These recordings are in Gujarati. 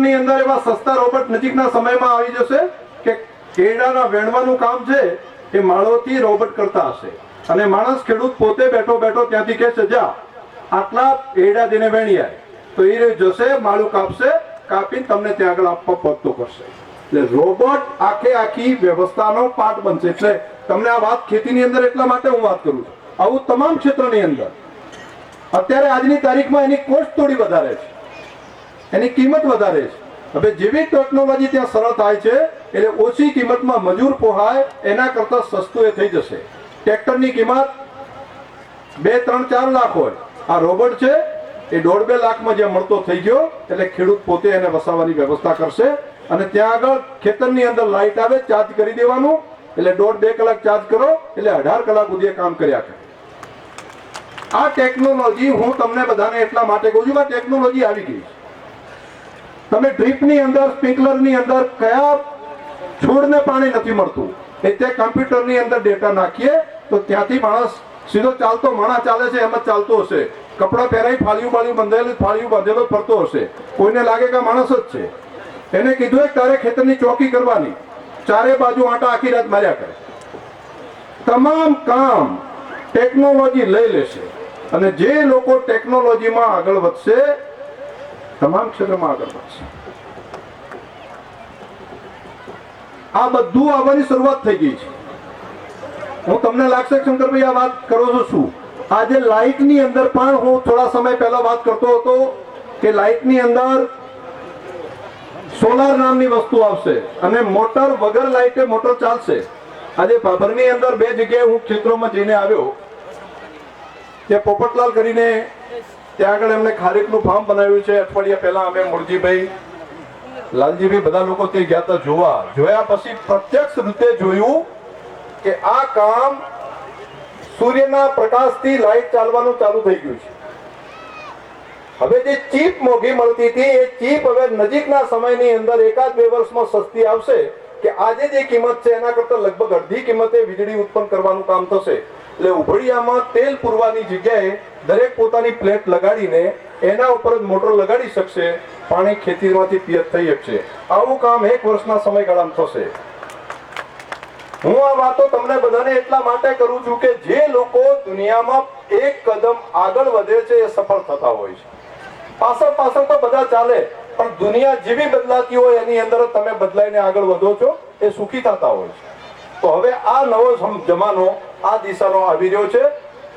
ટ્રેક્ટરની અંદર એવા સસ્તા રોબોટ નજીકના સમયમાં આવી જશે કે કેળાના વેણવાનું કામ છે એ માળોથી રોબોટ કરતા હશે, અને માણસ ખેડૂત પોતે બેઠો બેઠો ત્યાંથી કહેશે જા આટલા એડા જેને વેણી આય, તો એ જશે માળું કાપશે, કાપીને તમને ત્યાં આગળ આપવા પહોંચતો કરશે. એટલે રોબોટ આખી વ્યવસ્થાનો પાર્ટ બનશે. એટલે તમને આ વાત ખેતીની અંદર એટલા માટે હું વાત કરું છું. આવું તમામ ક્ષેત્રની અંદર અત્યારે આજની તારીખમાં એની કોસ્ટ થોડી વધારે છે, એની કિંમત વધારે છે. હવે જેવી ટેકનોલોજી ત્યાં સરળ થાય છે એટલે ઓછી કિંમતમાં મજૂર પોહાય એના કરતા સસ્તું એ થઈ જશે. ટ્રેક્ટરની કિંમત 2, 3, 4 લાખ હોય, આ રોબોટ છે એ 1.5-2 લાખમાં જે મળતો થઈ ગયો. એટલે ખેડૂત પોતે એને વસાવવાની વ્યવસ્થા કરશે, અને ત્યાં આગળ ખેતરની અંદર લાઇટ આવે, ચાર્જ કરી દેવાનું, એટલે 1.5-2 કલાક ચાર્જ કરો એટલે 18 કલાક સુધી કામ કર્યા કરે. આ ટેકનોલોજી હું તમને બધાને એટલા માટે કહું છું કે ટેકનોલોજી આવી ગઈ. તમે ડ્રીપની અંદર, સ્પ્રિંકલરની અંદર કયા છોડને પાણી નથી મળતું એ તે કમ્પ્યુટરની અંદર ડેટા નાખીએ તો ત્યાંથી માણસ સીધો ચાલતો માણસ ચાલે છે એમ જ ચાલતો હશે. કપડાં પહેરાઈ ફાળિયું બાંધેલો ફરતો હશે, કોઈને લાગે કે માણસ જ છે. એને કીધું કે તારે ખેતરની ચોકી કરવાની, ચારે બાજુ આંટા આખી રાત માર્યા કરે. તમામ કામ ટેકનોલોજી લઈ લેશે, અને જે લોકો ટેકનોલોજીમાં આગળ વધશે તમામ ક્ષેત્રમાં આગળ વધશે. આ બધું આવવાની શરૂઆત થઈ ગઈ છે. હું તમને લાગશે શંકરભાઈ આ વાત કરો છો શું, આજે લાઇટની અંદર પણ હું થોડા સમય પહેલા વાત કરતો હતો કે લાઇટની અંદર સોલાર નામની વસ્તુ આવશે, અને મોટર વગર લાઇટે મોટર ચાલશે. આજે ભાભરની અંદર 2 જગ્યાએ હું ક્ષેત્રોમાં જઈને આવ્યો, ત્યાં પોપટલાલ કરીને ત્યાં આગળ એમને ખારેકનું ફાર્મ બનાવ્યું છે. અઠવાડિયા પહેલા અમે મુરજીભાઈ, લાલજીભાઈ બધા લોકો તે ગયા હતા જોયા પછી પ્રત્યક્ષ રીતે જોયું કે આ કામ સૂર્યના પ્રકાશથી લાઇટ ચાલવાનું ચાલુ થઈ ગયું છે. હવે જે ચીપ મોંઘી મળતી હતી એ ચીપ હવે નજીકના સમયની અંદર 1-2 વર્ષમાં સસ્તી આવશે, કે આજે જે કિંમત છે એના કરતા લગભગ અડધી કિંમતે વીજળી ઉત્પન્ન કરવાનું કામ થશે. એટલે ઉભડિયામાં તેલ પૂરવાની જગ્યાએ દરેક પોતાની પ્લેટ લગાડીને એના ઉપર જ મોટર લગાડી શકશે, પાણી ખેતીમાંથી પિયત થઈ શકશે. આવું કામ 1 વર્ષના સમયગાળામાં થશે. હું આ વાતો તમને બધાને એટલા માટે કરું છું કે જે લોકો દુનિયામાં એક કદમ આગળ વધે છે એ સફળ થતા હોય છે. પાછળ તો બધા ચાલે, પણ દુનિયા જેવી બદલાતી હોય એની અંદર તમે બદલાઈને આગળ વધો છો, એ સુખી થતા હોય છે. તો હવે આ નવો જમાનો આ દિશાનો આવી રહ્યો છે.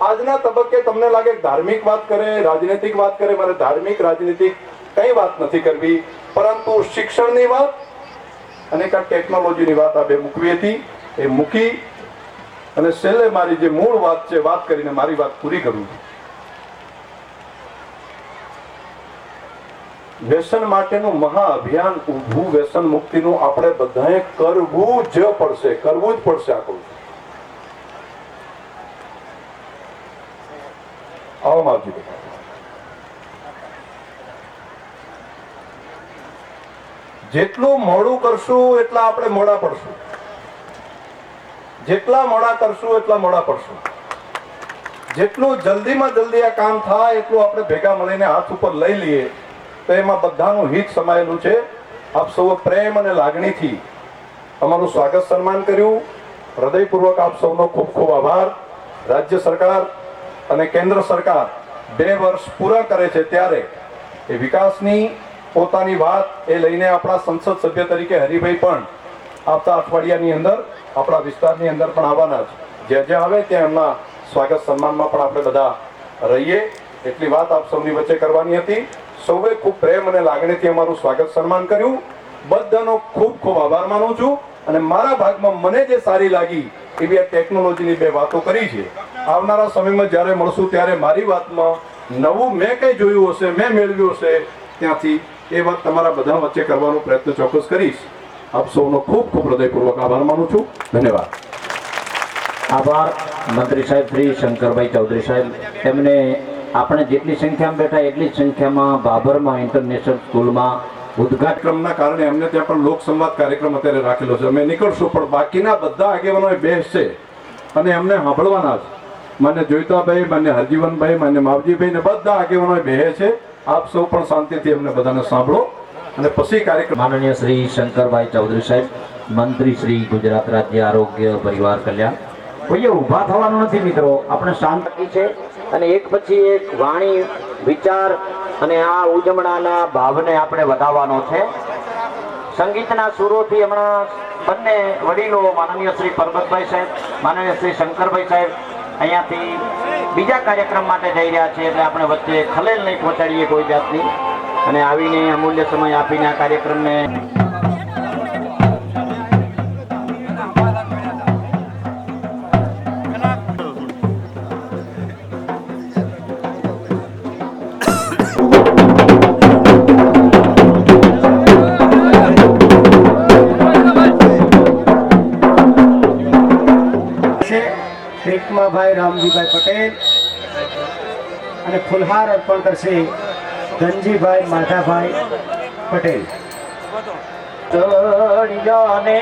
આજના તબક્કે તમને લાગે ધાર્મિક વાત કરે, રાજનૈતિક વાત કરે, મારે ધાર્મિક રાજનૈતિક કઈ વાત નથી કરવી, પરંતુ શિક્ષણની વાત અને ટેકનોલોજીની વાત આ બે મૂકવી હતી. એ મૂકી અને છેલ્લે મારી જે મૂળ વાત છે વાત કરીને મારી વાત પૂરી કરું છું. વ્યસન માટેનું મહા અભિયાન ઊભું, વ્યસન મુક્તિનું આપણે બધાએ કરવું જ પડશે. આખું આવો માવજી, જેટલું મોડું કરશું એટલા આપણે મોડા પડશું, જેટલા મોડા કરશું એટલા મોડા પડશું. જેટલું જલ્દીમાં જલ્દી આ કામ થાય એટલું આપણે ભેગા મળીને હાથ ઉપર લઈ લઈએ તો એમાં બધાનું હિત સમાયેલું છે. આપ સૌ પ્રેમ અને લાગણીથી અમારું સ્વાગત સન્માન કર્યું. હૃદયપૂર્વક આપ સૌનો ખૂબ ખૂબ આભાર. રાજ્ય સરકાર અને કેન્દ્ર સરકાર 2 વર્ષ પૂરા કરે છે ત્યારે એ વિકાસની પોતાની વાત એ લઈને આપણા સંસદ સભ્ય તરીકે હરિભાઈ પણ આવતા અઠવાડિયાની અંદર આપણા વિસ્તારની અંદર પણ આવવાના છે. જ્યાં જ્યાં આવે ત્યાં એમના સ્વાગત સન્માનમાં પણ આપણે બધા રહીએ એટલી વાત આપ સૌની વચ્ચે કરવાની હતી. સૌએ ખૂબ પ્રેમ અને લાગણીથી અમારું સ્વાગત સન્માન કર્યું. બધાનો ખૂબ ખૂબ આભાર માનું છું. અને મારા ભાગમાં મને જે સારી લાગી એવી આ ટેકનોલોજીની 2 વાતો કરી છે. આવનારા સમયમાં જ્યારે મળશું ત્યારે મારી વાતમાં નવું મેં કંઈ જોયું હશે, મેં મેળવ્યું હશે, ત્યાંથી એ વાત તમારા બધા વચ્ચે કરવાનો પ્રયત્ન ચોક્કસ કરીશ. આપ સૌનો ખૂબ ખૂબ હૃદયપૂર્વક આભાર માનું છું. ધન્યવાદ. આભાર મંત્રી સાહેબ શ્રી શંકરભાઈ ચૌધરી સાહેબ. એમને આપણે જેટલી સંખ્યામાં બેઠા એટલી જ સંખ્યામાં ભાભરમાં ઇન્ટરનેશનલ સ્કૂલમાં ઉદ્ઘાટનના કારણે અમને ત્યાં પણ લોક સંવાદ કાર્યક્રમ અત્યારે રાખેલો છે. અમે નીકળશું પણ બાકીના બધા આગેવાનો બેસશે અને અમને સાંભળવાના છે. માન્ય જોઈતાભાઈ, માન્ય હરજીવનભાઈ, માન્ય માવજીભાઈ ને બધા આગેવાનો બેસે છે. આપ સૌ પણ શાંતિથી અમને બધાને સાંભળો અને પછી કાર્યક્રમ માનનીય શ્રી શંકરભાઈ ચૌધરી સાહેબ, મંત્રી શ્રી ગુજરાત રાજ્ય આરોગ્ય પરિવાર કલ્યાણ. કોઈએ ઊભા થવાનું નથી મિત્રો, આપણે શાંતિ છે અને એક પછી એક વાણી વિચાર અને આ ઉજવણાના ભાવને આપણે વધાવવાનો છે. સંગીતના સુરોથી હમણાં બંને વડીલો માનનીય શ્રી પરબતભાઈ સાહેબ, માનનીય શ્રી શંકરભાઈ સાહેબ અહીંયાથી બીજા કાર્યક્રમ માટે જઈ રહ્યા છે, એટલે આપણે વચ્ચે ખલેલ નહીં પહોંચાડીએ કોઈ જાતની, અને આવીને અમૂલ્ય સમય આપીને આ કાર્યક્રમને ભાઈ રામજીભાઈ પટેલ અને ફુલહાર અર્પણ કરશે ધનજીભાઈ માધાભાઈ પટેલ. તળિયાને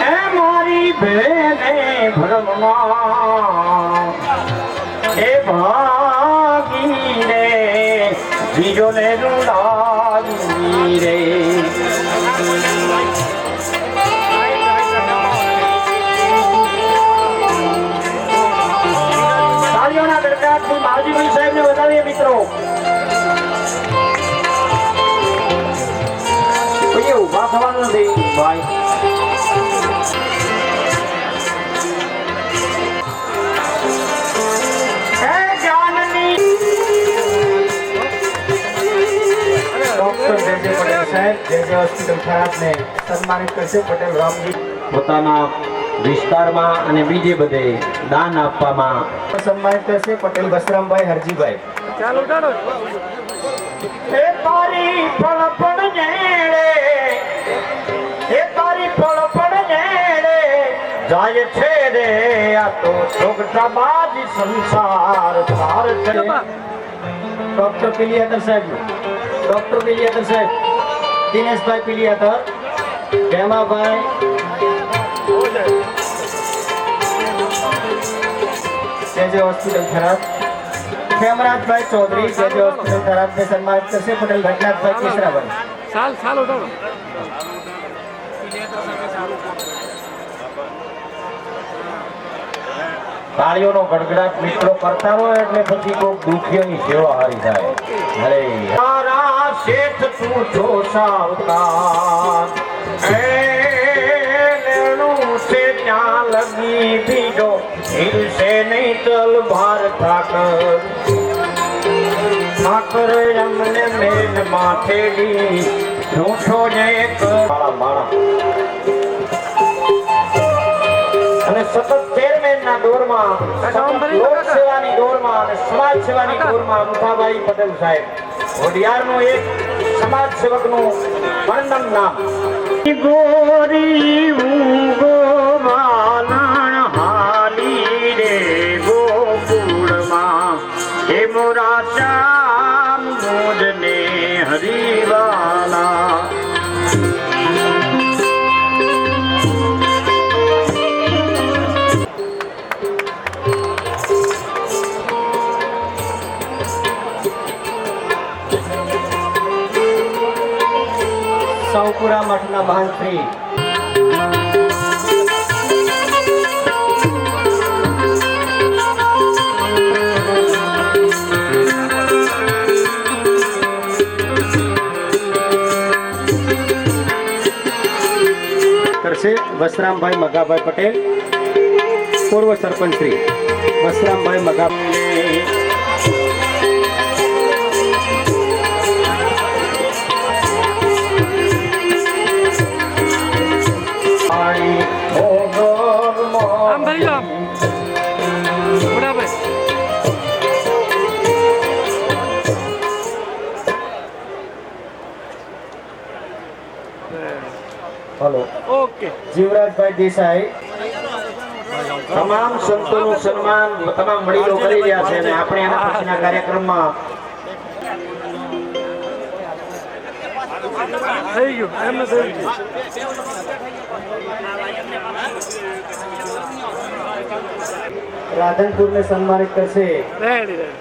એ મારી બેને ભરમમાં એ ભાગી રે બીજોને રૂડાવી રે. માવજીભાઈ સાહેબ ને વધાવીએ મિત્રો. કોઈએ ઊભા થવાનું નથી ભાઈ. ડોક્ટર જે પટેલ સાહેબ જે હોસ્પિટલ ખરાબને સન્માનિત કરશે પટેલ રામજી. પોતાના વિસ્તારમાં અને બીજે બધે દાન આપવામાં સન્માનિત કરશે પટેલ બસરામભાઈ હરજીભાઈ. ચાલો ચાલો. એ તારી ફળપણ જેડે, એ તારી ફળપણ જેડે જાય છે રે આ તો છોકરાબાજ સંસાર થાર છે. ડોક્ટર પિલિયાતર સાહેબ, ડોક્ટર પિલિયાતર સાહેબ, દિનેશભાઈ પિલિયાતર, ભેમાભાઈ જે હોસ્પિટલ ખરાબ, ખેમરાજભાઈ ચૌધરી જે હોસ્પિટલ ખરાબ ને સન્માનિત કરશે પટેલ ઘટનાથભાઈ કેસરાભાઈ. તાળીઓનો ગડગડાટ મિત્રો કરતા હોય એટલે પછી કોઈ દુખીઓની સેવા હારી થાય. અરે તારા શેઠ તું જો સાવતા એ લેણું છે ત્યાં લગી બીજો હિલશે નહીં તલ ભાર ઠાકર. ઠાકર અમને મેલ માથેડી જૂઠો જે માળા અને સતત ચેરમેનના દોરમાં, લોક સેવાની દોરમાં અને સમાજ સેવાની દોરમાં મુઠાભાઈ પટેલ સાહેબ વડિયારનું એક સમાજ સેવકનું વર્ણન નામ. ગોરી ઊંઘો વાલણ હાલી રે ગોકુળમાં હે મોરા શ્યામ મોજને હરિવાલા. સૌપુરા મઠના મહાન શ્રી કરશે વસરામભાઈ મગાભાઈ પટેલ, પૂર્વ સરપંચ શ્રી વસરામભાઈ મગાભાઈ. Hello, okay. જીવરાજભાઈ દેસાઈ. તમામ સંતોનું સન્માન તમામ વડીલો કરી રહ્યા છે અને આપણે એના પછીના કાર્યક્રમમાં થઈ ગયું એમને થઈ ગયું. રાધનપુરને સન્માનિત કરશે રેડી રેડી.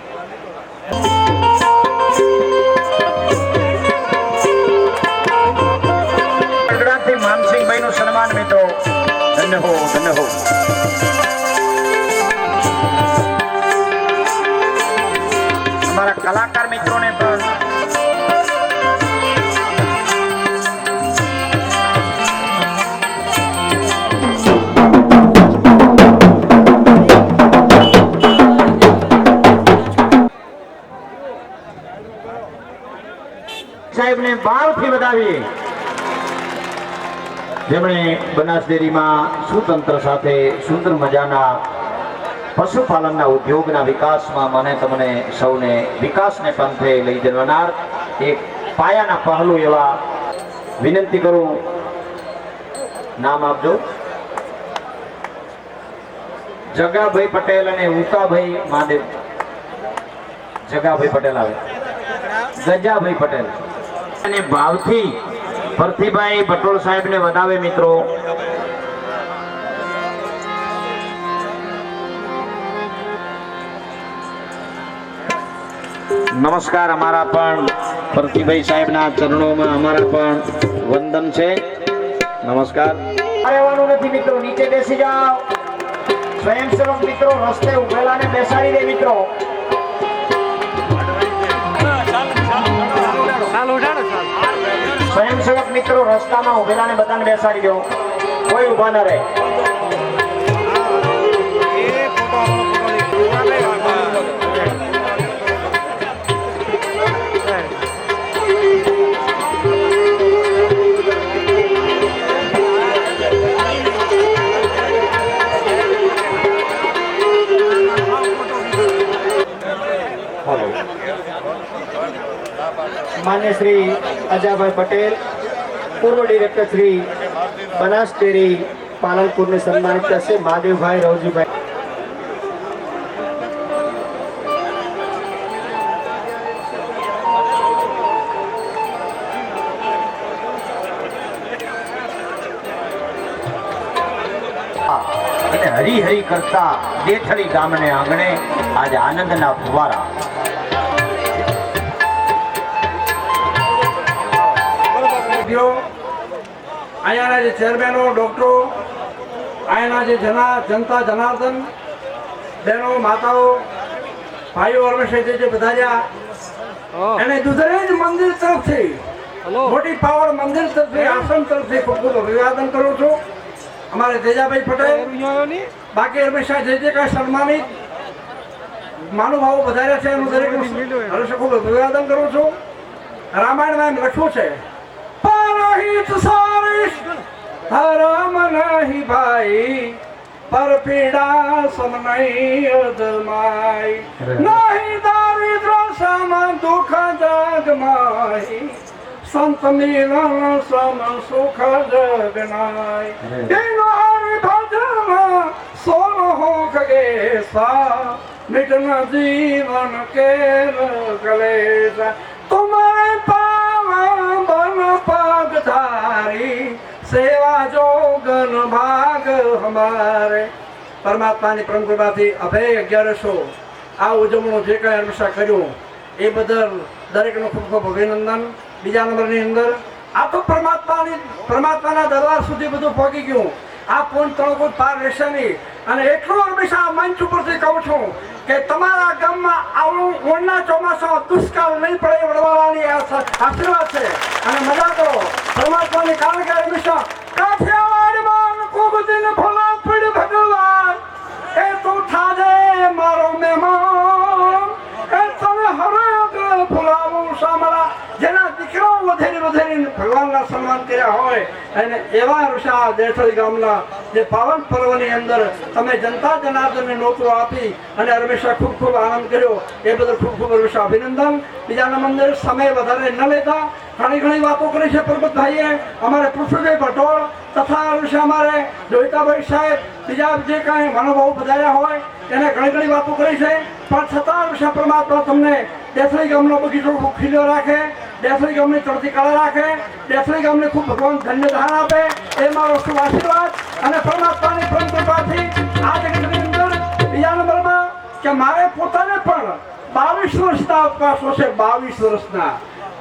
સાહેબને ભાવથી વધાવીએ, જેમણે બનાસ ડેરીમાં સુતંત્ર સાથે સુંદર મજાના પશુપાલનના ઉદ્યોગના વિકાસમાં મને તમને સૌને વિકાસને પંથે લઈ જનાર એક પાયાના પહલું એવા વિનંતી કરું, નામ આપજો. જગાભાઈ પટેલ અને ઉકાભાઈ મહાદેવ. જગાભાઈ પટેલ આવે, ગજાભાઈ પટેલ અને ભાવથી પરથીભાઈ પટોળ સાહેબને વધાવે મિત્રો. નમસ્કાર. અમારા પણ પરથીભાઈ સાહેબના ચરણોમાં અમારા પણ વંદન છે. નમસ્કાર. રહેવાનું નથી મિત્રો, નીચે બેસી જાઓ. સ્વયંસેવક મિત્રો રસ્તે ઉભેલાને બેસાડી દે મિત્રો. સ્વયંસેવક મિત્રો રસ્તામાં ઉભેલાને બધાને બેસાડી દો, કોઈ ઉભા ન રહે. માન્ય શ્રી અજાભાઈ પટેલ, પૂર્વ ડિરેક્ટર શ્રી બનાસ ડેરી પાલનપુરને સન્માનિત કરશે. મહાદેવભાઈ રવજીભાઈ. અને હરી હરી કરતા દેઠળી ગામને આંગણે આજે આનંદના ફુવારા. અહીંયાના જે ચેરમેનો, ડોક્ટરો, અહીંયાના જે જનતા જનાર્દન, બહેનો, માતાઓ, ભાઈઓ, હંમેશા જે પધાર્યા, એને દુધરેજ મંદિર તરફથી, મોટી પાવર મંદિર તરફથી, આશ્રમ તરફથી ખૂબ ખૂબ અભિવાદન કરું છું. અમારે તેજાભાઈ પટેલ, બાકી હંમેશા જે કાંઈ સન્માનિત મહાનુભાવો પધાર્યા છે એનું દરેક હંમેશા ખૂબ અભિવાદન કરું છું. રામાયણમાં એમ લખ્યું છે, પરહિત સારીશ ધર્મ નહીં ભાઈ, પર પીડા સમ નહીં અદમાઈ, નહીં દારિદ્ર સમ દુઃખ જગમાઈ, સંત મિલન સમ સુખ જગનાય, તેનો હરિ ભજન સોલ હો ખગેસા, મિટન જીવન કેર કલેસા, तुम्हारे पावन बन पग धारी, सेवा जोगन भाग हमारे. પરમાત્માની પરમ કૃપાથી અભય 1100 આ ઉજવણું જે કાંઈ હંમેશા કર્યું એ બદલ દરેકનો ખૂબ ખૂબ અભિનંદન. બીજા નંબરની અંદર આ તો પરમાત્માના દરબાર સુધી બધું પહોંચી ગયું. આ પૂર્ણ તણકોટ પાર રહેશે નહીં. અને એટલું હંમેશા મંચ ઉપરથી કહું છું કે તમારા ગામમાં આવું ઓળના ચોમાસામાં દુષ્કાળ નહીં પડે વડવાળાની આશીર્વાદ છે. અને મજા કરો પરમાત્માની, કારણ કે હંમેશા કાઠિયાવાડમાં ખૂબ દિન ભલા પડ ભગવાન, એ તું થાજે મારો મહેમાન, એ તને હરેક ફુલાવું સાંભળા. જેના દીકરાઓ વધેરી ભગવાનના સન્માન કર્યા હોય અને એવા ઋષા દેઠળી ગામના જે પાવન પર્વની અંદર તમે જનતા જનાર્દનને નોતરો આપી અને હંમેશા ખૂબ ખૂબ આનંદ કર્યો એ બદલ ખૂબ ખૂબ હંમેશા અભિનંદન. બીજાના મંદિર સમય વધારે ન લેતા ઘણી વાતો કરી છે પરબતભાઈએ, અમારે પૃથ્વીભાઈ ભટોળ તથા હંમેશા અમારે જોઈતાભાઈ સાહેબ, બીજા જે કાંઈ મહાનુભાવો પધાર્યા હોય એને ઘણી વાતો કરી છે. પણ છતાં હંમેશા પરમાત્મા તમને દેથળી ગામનો બગીચો ખૂબ ખીલ્યો રાખે, દેથળી ગામની ચડતી કળા રાખે, દેથળી ગામને ખૂબ ભગવાન ધન્ય ધાન આપે એ મારો શુભ આશીર્વાદ. અને પરમાત્માની પરમ કૃપાથી આ જગતની અંદર બીજા નંબરમાં કે મારે પોતાને પણ 22 વર્ષના અવકાશો છે. 22 વર્ષના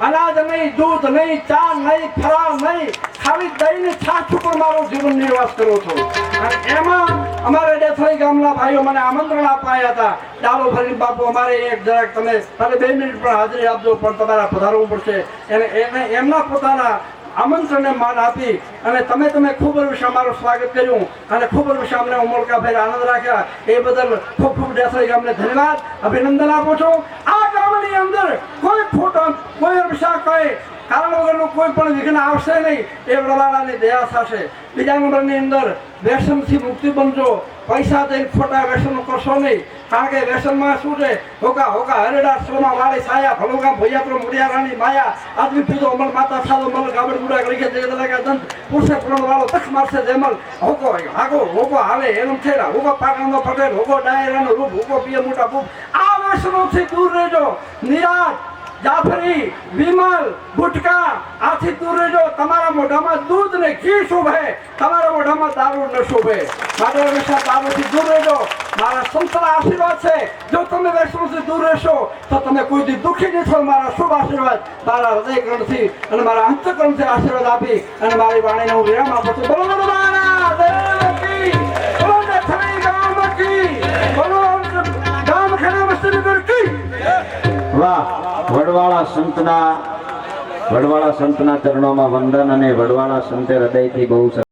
અનાજ નહીં, દૂધ નહીં, ચા નહીં, ફરાળ નહીં, ખાલી દહીંની છાશ ઉપર મારો જીવન નિર્વાહ કરું છું. અને એમાં અમારે દેથળી ગામના ભાઈઓ મને આમંત્રણ અપાયા હતા, ડાલો ફરી બાપુ અમારે એક જરાક તમે 2 મિનિટ પણ હાજરી આપજો, પણ તમારે પધારવું પડશે. એને એમના પોતાના આમંત્રણને માન આપી અને તમે ખૂબ જ અમારું સ્વાગત કર્યું અને ખૂબ જ અમને ઉમળકાભેર આનંદ રાખ્યા એ બદલ ખૂબ ખૂબ દેથળી ગામને ધન્યવાદ અભિનંદન આપું છું. આ ગામની અંદર કોઈ ફોટો કોઈ કારણ વગરનું કોઈ પણ વિઘ્ન આવશે નહીં, એ વડવાળાની દયા થશે. બીજા નંબરની અંદર વ્યસનથી મુક્તિ બનજો. પૈસા દઈને ખોટા વ્યસનો કરશો નહીં, કારણ કે વ્યસનમાં શું છે, હોકા હોકા હરેડા સોના વાળી છાયા ભલુગામ ભૈયાત્રો મુડિયારાની માયા આદમી પીધો અમલ માતા થાલો મલ ગાબડ ગુડા કરી કે દે દલાકા દંત પુરુષે પૂર્ણ વાળો તખ મારશે જેમલ હોકો હાગો હોકો હાલે એનું થેરા હોકો પાકણનો પટેલ હોકો ડાયરાનો રૂપ હોકો પીએ મોટા બૂપ. આ વ્યસનોથી દૂર રહેજો. નિરાજ જાફરી વિમલ ગુટકા આથી દૂર રહેજો. તમારા મોઢામાં દૂધ ને ઘી શોભે, તમારા મોઢામાં દારૂ ન શોભે. માટે હંમેશા દારૂથી દૂર રહેજો. મારા સંતના આશીર્વાદ છે, જો તમે વ્યસનોથી દૂર રહેશો તો તમે કોઈ દી દુઃખી નહીં થો. મારા શુભ આશીર્વાદ મારા હૃદયકરણથી અને મારા અંતકરણથી આશીર્વાદ આપી અને મારી વાણીને હું વિરામ આપું છું. બોલો મારા દેવ કી, બોલો જથરી ગામ કી, બોલો ગામ ખેડા મસ્તી કી. વાહ! વડવાળા સંતના ચરણોમાં વંદન અને વડવાળા સંતે હૃદયથી બહુ